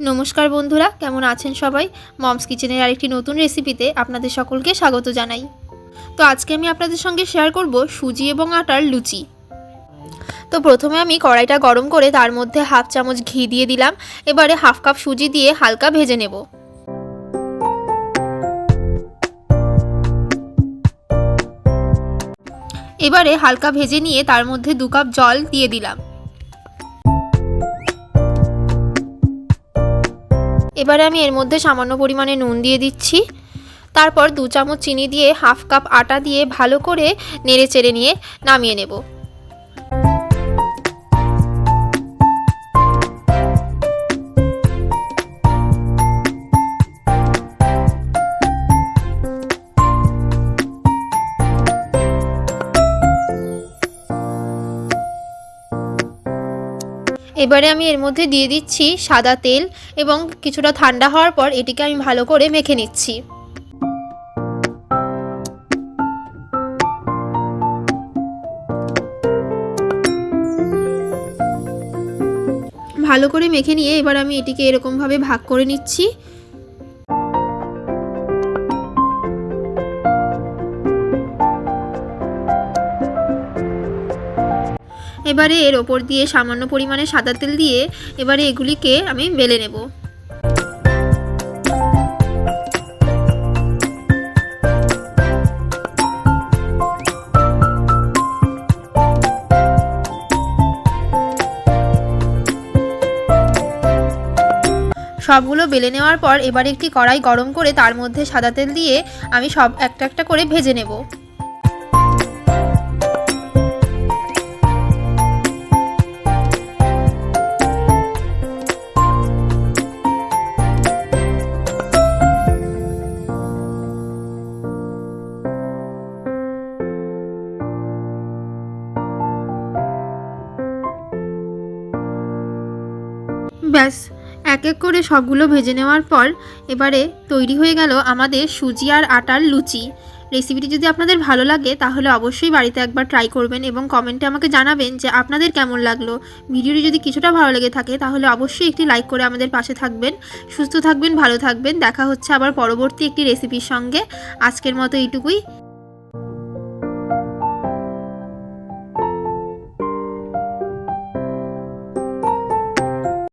নমস্কার বন্ধুরা, কেমন আছেন সবাই? মমস কিচেনের আরেকটি নতুন রেসিপিতে আপনাদের সকলকে স্বাগত জানাই। তো আজকে আমি আপনাদের সঙ্গে শেয়ার করব সুজি এবং আটার লুচি। তো প্রথমে আমি কড়াইটা গরম করে তার মধ্যে হাফ চামচ ঘি দিয়ে দিলাম। এবারে হাফ কাপ সুজি দিয়ে হালকা ভেজে নেব। এবারে হালকা ভেজে নিয়ে তার মধ্যে 2 কাপ জল দিয়ে দিলাম। এবারে আমি এর মধ্যে সামান্য পরিমাণে নুন দিয়ে দিচ্ছি। তারপর 2 চামচ চিনি দিয়ে হাফ কাপ আটা দিয়ে ভালো করে নেড়ে চেড়ে নিয়ে নামিয়ে নেব। এবারে আমি এর মধ্যে দিয়ে দিচ্ছি সাদা তেল এবং কিছুটা ঠান্ডা হওয়ার পর এটিকে আমি ভালো করে মেখে নিচ্ছি। ভালো করে মেখে নিয়ে এবার আমি এটিকে এরকমভাবে ভাগ করে নিচ্ছি। এবারে এর ওপর দিয়ে সামান্য পরিমাণে সাদা তেল দিয়ে এবারে এগুলিকে আমি বেলে নেব। সবগুলো বেলে নেওয়ার পর এবারে একটি কড়াই গরম করে তার মধ্যে সাদা তেল দিয়ে আমি সব একটা একটা করে ভেজে নেব। ব্যাস, এক এক করে সবগুলো ভেজে নেওয়ার পর এবারে তৈরি হয়ে গেল আমাদের সুজি আর আটার লুচি। রেসিপিটি যদি আপনাদের ভালো লাগে তাহলে অবশ্যই বাড়িতে একবার ট্রাই করবেন এবং কমেন্টে আমাকে জানাবেন যে আপনাদের কেমন লাগলো। ভিডিওটি যদি কিছুটা ভালো লেগে থাকে তাহলে অবশ্যই একটি লাইক করে আমাদের পাশে থাকবেন। সুস্থ থাকবেন, ভালো থাকবেন। দেখা হচ্ছে আবার পরবর্তী একটি রেসিপির সঙ্গে। আজকের মতো এইটুকুই।